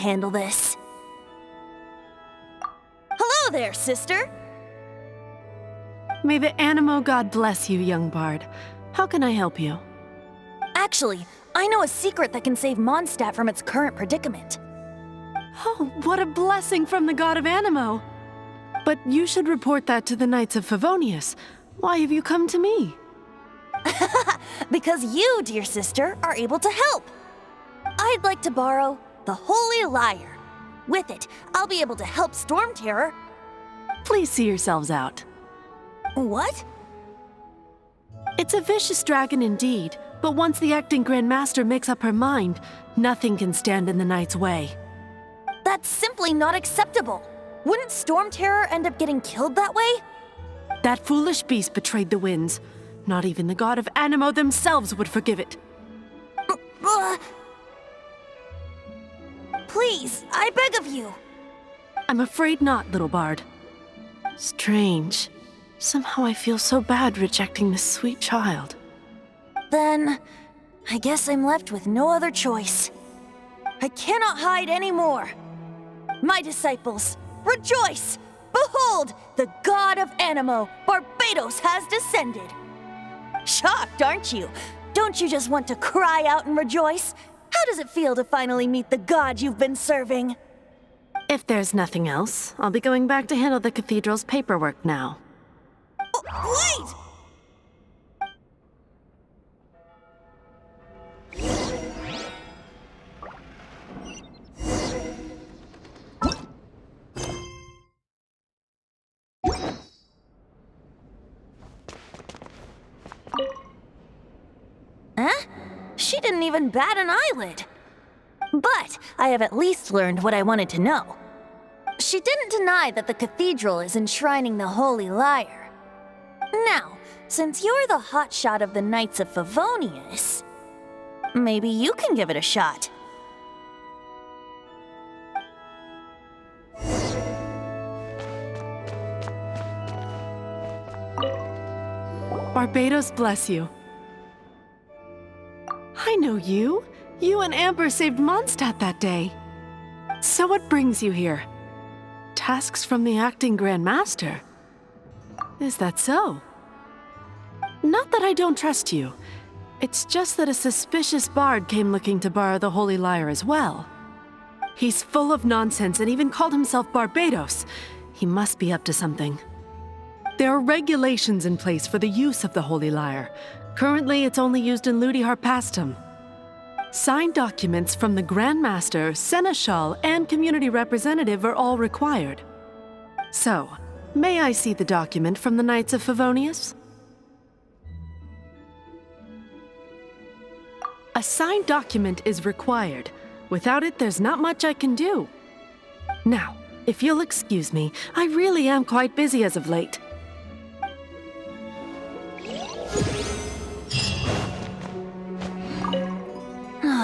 handle this. Hello there, sister! May the Animo God bless you, young bard. How can I help you? Actually, I know a secret that can save Mondstadt from its current predicament. Oh, what a blessing from the god of Animo! But you should report that to the Knights of Favonius. Why have you come to me? Because you, dear sister, are able to help. I'd like to borrow the Holy Lyre. With it, I'll be able to help Storm Terror. Please see yourselves out. What? It's a vicious dragon indeed, but once the acting Grand Master makes up her mind, nothing can stand in the Knight's way. That's simply not acceptable. Wouldn't Storm Terror end up getting killed that way? That foolish beast betrayed the winds. Not even the god of Animo themselves would forgive it. Please, I beg of you. I'm afraid not, little bard. Strange. Somehow I feel so bad rejecting this sweet child. Then, I guess I'm left with no other choice. I cannot hide anymore. My disciples, rejoice! Behold, the god of Animo, Barbados, has descended. Shocked, aren't you? Don't you just want to cry out and rejoice? How does it feel to finally meet the god you've been serving? If there's nothing else, I'll be going back to handle the cathedral's paperwork now. Oh, wait! Huh? She didn't even bat an eyelid. But I have at least learned what I wanted to know. She didn't deny that the cathedral is enshrining the Holy Lyre. Now, since you're the hotshot of the Knights of Favonius, maybe you can give it a shot. Barbados bless you. I know you. You and Amber saved Mondstadt that day. So what brings you here? Tasks from the acting Grand Master? Is that so? Not that I don't trust you. It's just that a suspicious bard came looking to borrow the Holy Lyre as well. He's full of nonsense and even called himself Barbados. He must be up to something. There are regulations in place for the use of the Holy Lyre. Currently, it's only used in Ludi Harpastum. Signed documents from the Grand Master, Seneschal, and Community Representative are all required. So, may I see the document from the Knights of Favonius? A signed document is required. Without it, there's not much I can do. Now, if you'll excuse me, I really am quite busy as of late.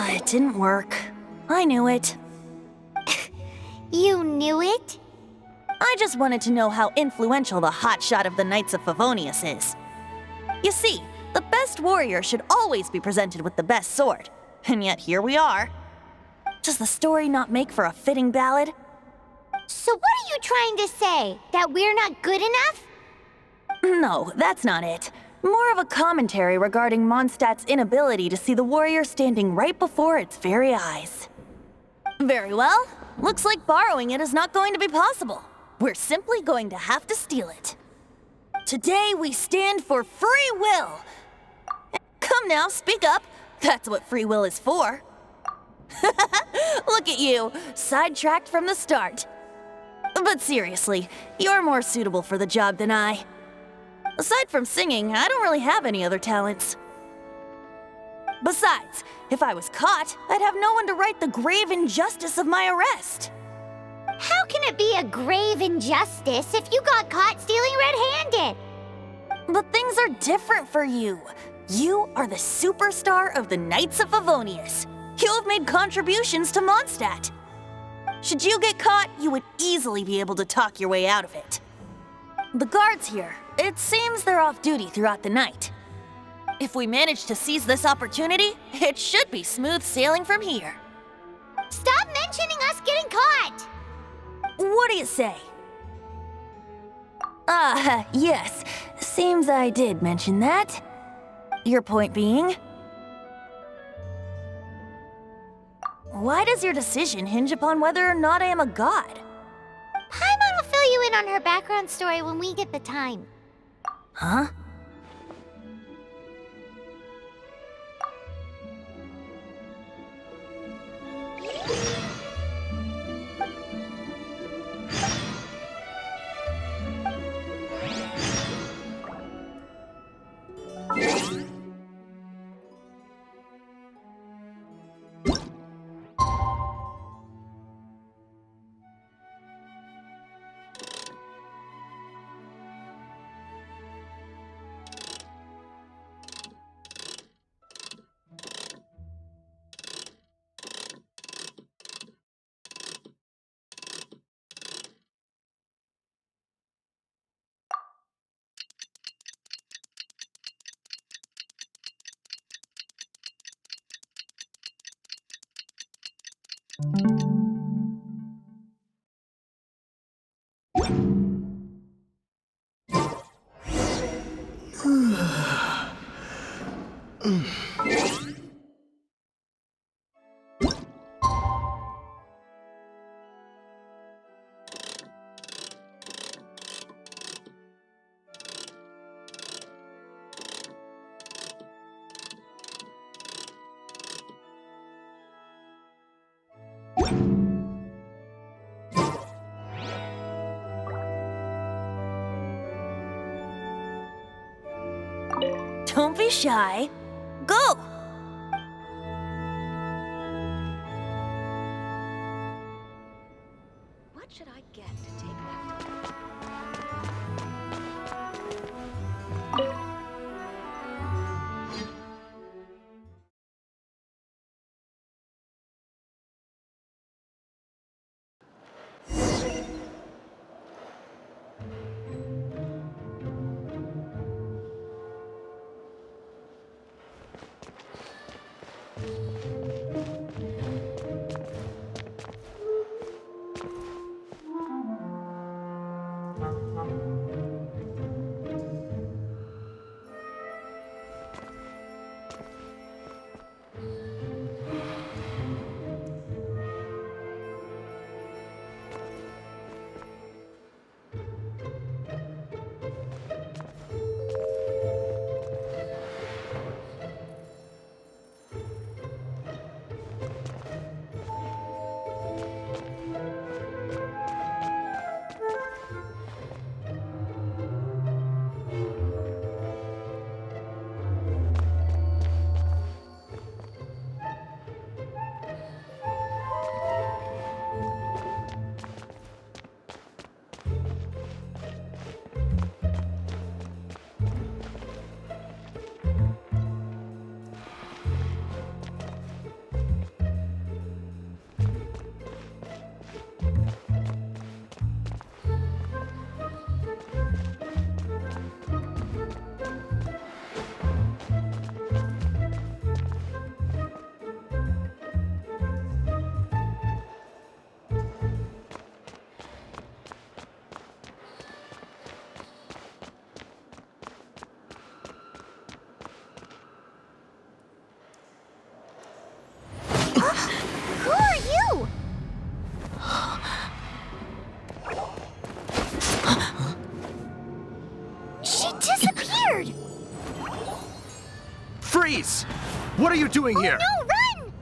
It didn't work. I knew it. You knew it? I just wanted to know how influential the hotshot of the Knights of Favonius is. You see, the best warrior should always be presented with the best sword. And yet here we are. Does the story not make for a fitting ballad? So what are you trying to say? That we're not good enough? No, that's not it. More of a commentary regarding Mondstadt's inability to see the warrior standing right before its very eyes. Very well. Looks like borrowing it is not going to be possible. We're simply going to have to steal it. Today we stand for free will. Come now, speak up. That's what free will is for. Look at you, sidetracked from the start. But seriously, you're more suitable for the job than I. Aside from singing, I don't really have any other talents. Besides, if I was caught, I'd have no one to right the grave injustice of my arrest. How can it be a grave injustice if you got caught stealing red-handed? But things are different for you. You are the superstar of the Knights of Favonius. You have made contributions to Mondstadt. Should you get caught, you would easily be able to talk your way out of it. The guards here, it seems they're off duty throughout the night. If we manage to seize this opportunity, it should be smooth sailing from here. Stop mentioning us getting caught! What do you say? Yes. Seems I did mention that. Your point being? Why does your decision hinge upon whether or not I am a god? Paimon will fill you in on her background story when we get the time. Huh? Don't be shy. Go! What should I get to take that? Who are you? She disappeared! Freeze! What are you doing here? No, run!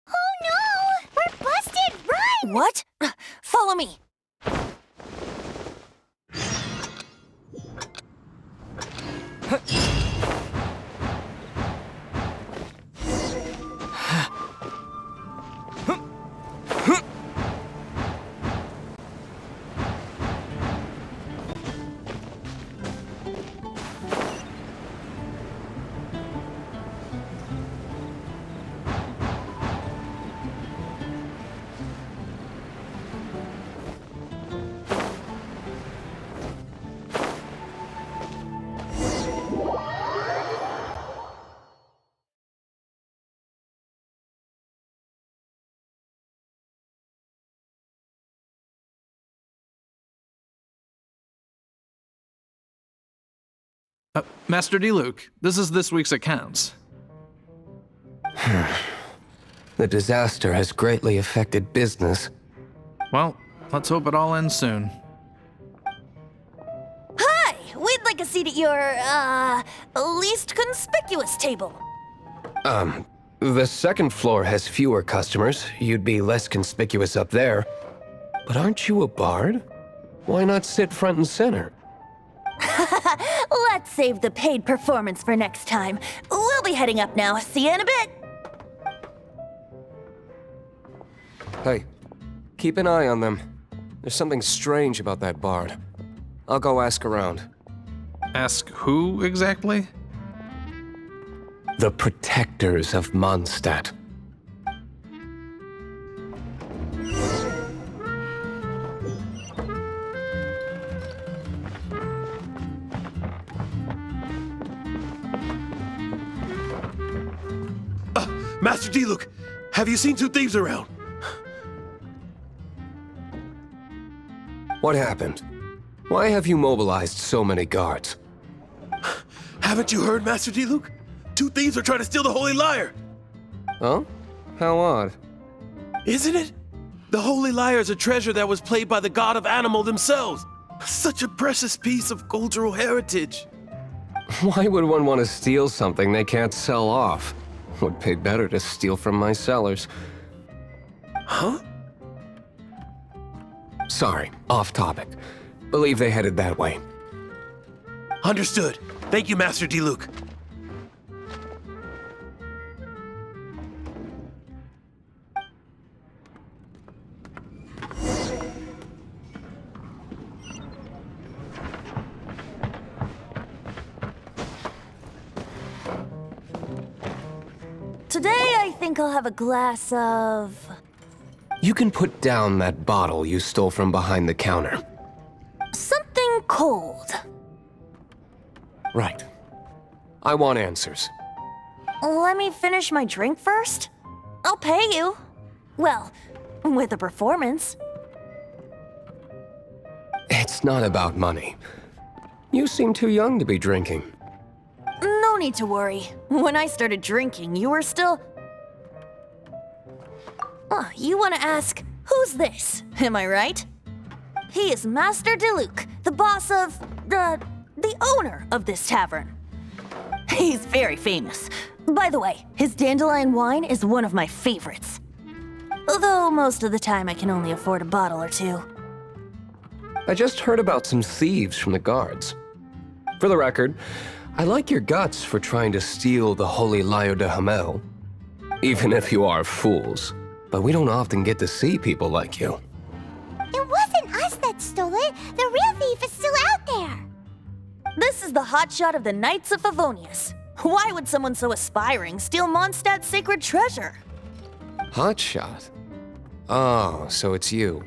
Oh no! We're busted! Run! What? Follow me. Master Diluc, this is this week's accounts. The disaster has greatly affected business. Well, let's hope it all ends soon. Hi! We'd like a seat at your, least conspicuous table. The second floor has fewer customers. You'd be less conspicuous up there. But aren't you a bard? Why not sit front and center? Let's save the paid performance for next time. We'll be heading up now. See you in a bit. Hey, keep an eye on them. There's something strange about that bard. I'll go ask around. Ask who exactly? The protectors of Mondstadt. Master Diluc, have you seen two thieves around? What happened? Why have you mobilized so many guards? Haven't you heard, Master Diluc? Two thieves are trying to steal the Holy Lyre. Huh? How odd. Isn't it? The Holy Lyre is a treasure that was played by the god of animal themselves. Such a precious piece of cultural heritage. Why would one want to steal something they can't sell off? Would pay better to steal from my sellers. Huh? Sorry, off topic. Believe they headed that way. Understood. Thank you, Master Diluc. Today, I think I'll have a glass of... You can put down that bottle you stole from behind the counter. something cold. Right. I want answers. Let me finish my drink first. I'll pay you. Well, with a performance. It's not about money. You seem too young to be drinking. No need to worry. When I started drinking, you were still... Oh, you want to ask, who's this? Am I right? He is Master Diluc, the boss of... the owner of this tavern. He's very famous. By the way, his dandelion wine is one of my favorites. Although most of the time I can only afford a bottle or two. I just heard about some thieves from the guards. For the record, I like your guts for trying to steal the Holy Lyre de Hamel. Even if you are fools. But we don't often get to see people like you. It wasn't us that stole it. The real thief is still out there. This is the hotshot of the Knights of Favonius. Why would someone so aspiring steal Mondstadt's sacred treasure? Hotshot? Oh, so it's you.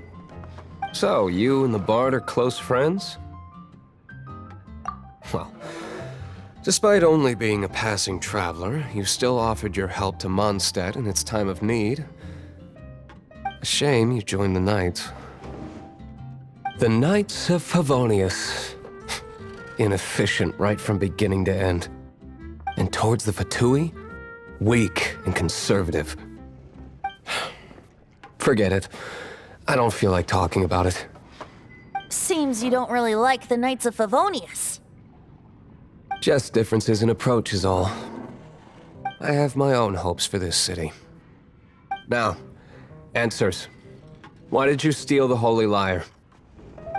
So, you and the Bard are close friends? Well, despite only being a passing traveler, you still offered your help to Mondstadt in its time of need. A shame you joined the Knights. The Knights of Favonius. Inefficient right from beginning to end. And towards the Fatui, weak and conservative. Forget it. I don't feel like talking about it. Seems you don't really like the Knights of Favonius. Just differences in approach is all. I have my own hopes for this city. Now, answers. Why did you steal the Holy Lyre?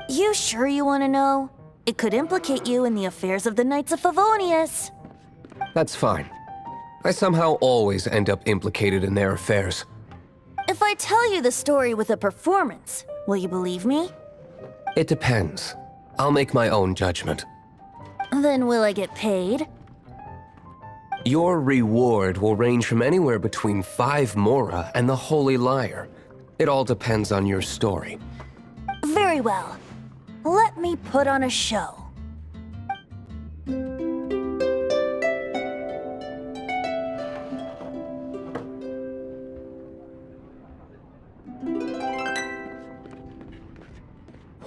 You sure you want to know? It could implicate you in the affairs of the Knights of Favonius. That's fine. I somehow always end up implicated in their affairs. If I tell you the story with a performance, will you believe me? It depends. I'll make my own judgment. Then will I get paid? Your reward will range from anywhere between 5 mora and the Holy Lyre. It all depends on your story. Very well. Let me put on a show.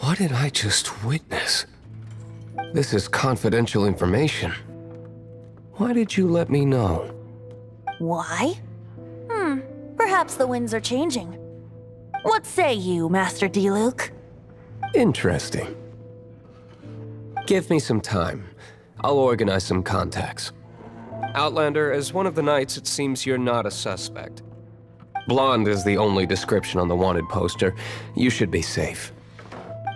What did I just witness? This is confidential information. Why did you let me know? Why? Perhaps the winds are changing. What say you, Master Diluc? Interesting. Give me some time. I'll organize some contacts. Outlander, as one of the knights, it seems you're not a suspect. Blonde is the only description on the wanted poster. You should be safe.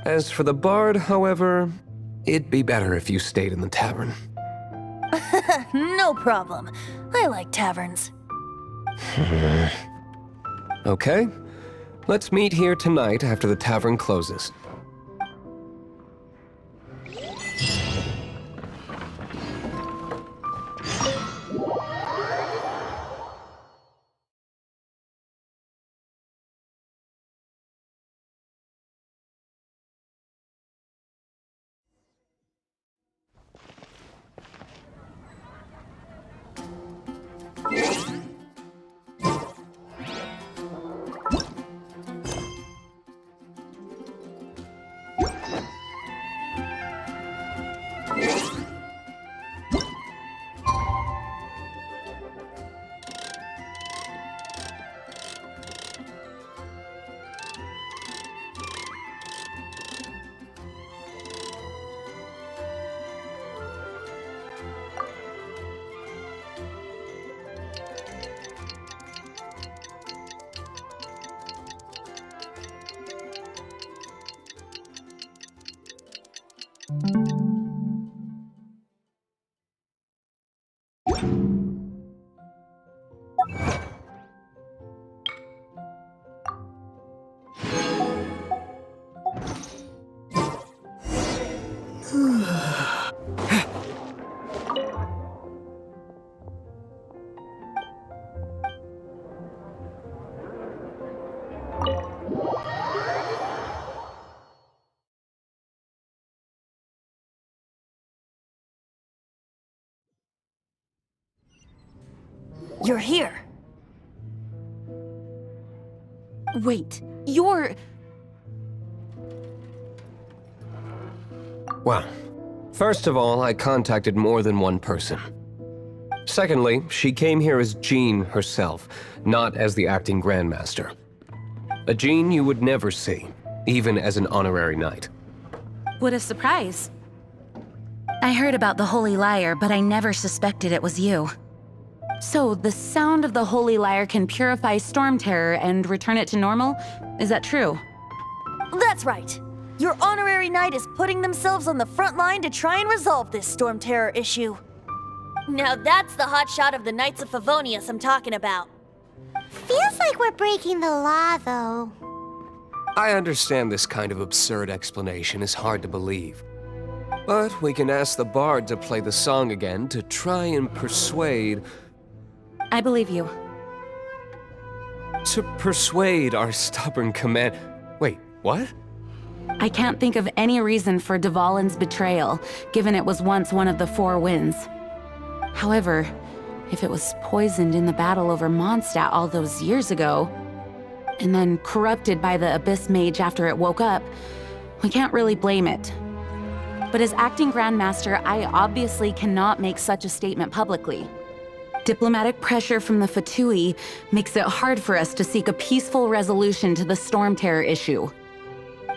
As for the bard, however, it'd be better if you stayed in the tavern. No problem. I like taverns. Okay. Let's meet here tonight after the tavern closes. You're here. Wait, you're... Well, first of all, I contacted more than one person. Secondly, she came here as Jean herself, not as the acting Grandmaster. A Jean you would never see, even as an honorary knight. What a surprise. I heard about the Holy Lyre, but I never suspected it was you. So, the sound of the Holy Lyre can purify Storm Terror and return it to normal? Is that true? That's right. Your honorary knight is putting themselves on the front line to try and resolve this Storm Terror issue. Now that's the hotshot of the Knights of Favonius I'm talking about. Feels like we're breaking the law, though. I understand this kind of absurd explanation is hard to believe. But we can ask the bard to play the song again to try and persuade... I believe you. To persuade our stubborn command... Wait, what? I can't think of any reason for Dvalin's betrayal, given it was once one of the Four Winds. However, if it was poisoned in the battle over Mondstadt all those years ago, and then corrupted by the Abyss Mage after it woke up, we can't really blame it. But as acting Grandmaster, I obviously cannot make such a statement publicly. Diplomatic pressure from the Fatui makes it hard for us to seek a peaceful resolution to the Storm Terror issue.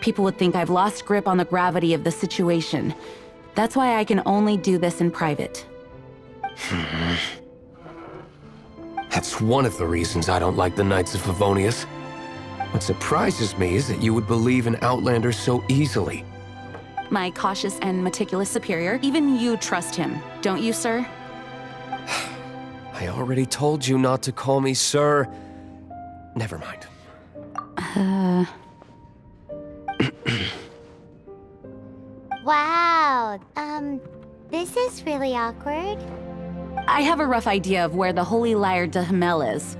People would think I've lost grip on the gravity of the situation. That's why I can only do this in private. That's one of the reasons I don't like the Knights of Favonius. What surprises me is that you would believe an Outlander so easily. My cautious and meticulous superior, even you trust him, don't you, sir? I already told you not to call me sir. Never mind. Wow, this is really awkward. I have a rough idea of where the Holy Lyre de Himmel is.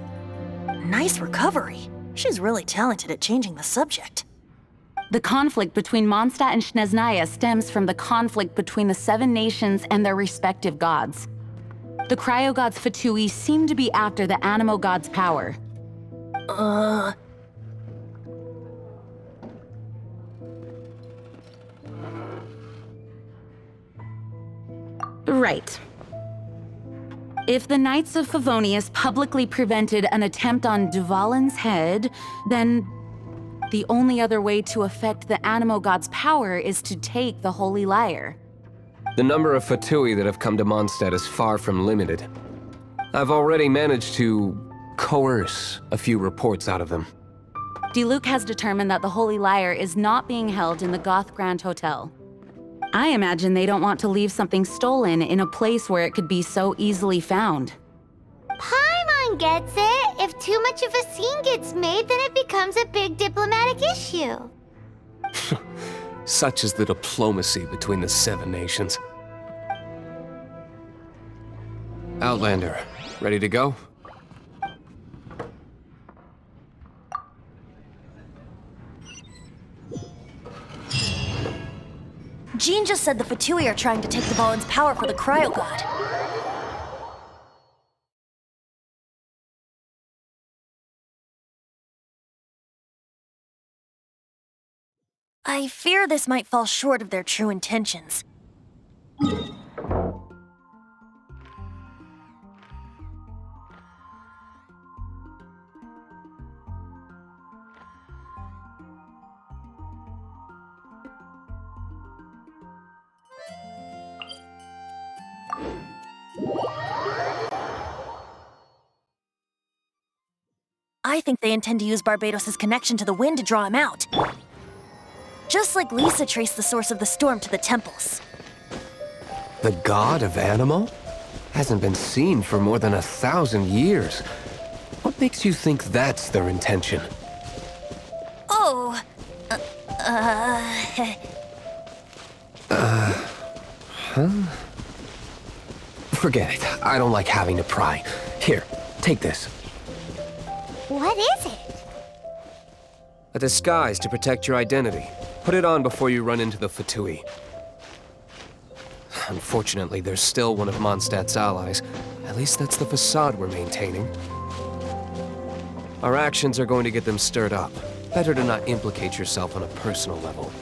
Nice recovery. She's really talented at changing the subject. The conflict between Mondstadt and Snezhnaya stems from the conflict between the Seven Nations and their respective gods. The cryo-gods Fatui seem to be after the Animo god's power. Right. If the Knights of Favonius publicly prevented an attempt on Dvalin's head, then the only other way to affect the Animo God's power is to take the Holy Lyre. The number of Fatui that have come to Mondstadt is far from limited. I've already managed to coerce a few reports out of them. Diluc has determined that the Holy Lyre is not being held in the Goth Grand Hotel. I imagine they don't want to leave something stolen in a place where it could be so easily found. Paimon gets it. If too much of a scene gets made, then it becomes a big diplomatic issue. Such is the diplomacy between the Seven Nations. Outlander, ready to go? Jean just said the Fatui are trying to take Dvalin's power for the Cryo God. I fear this might fall short of their true intentions. I think they intend to use Barbados' connection to the wind to draw him out. Just like Lisa traced the source of the storm to the temples. The god of Animo? Hasn't been seen for more than 1,000 years. What makes you think that's their intention? Oh, Forget it. I don't like having to pry. Here, take this. What is it? A disguise to protect your identity. Put it on before you run into the Fatui. Unfortunately, there's still one of Mondstadt's allies. At least that's the facade we're maintaining. Our actions are going to get them stirred up. Better to not implicate yourself on a personal level.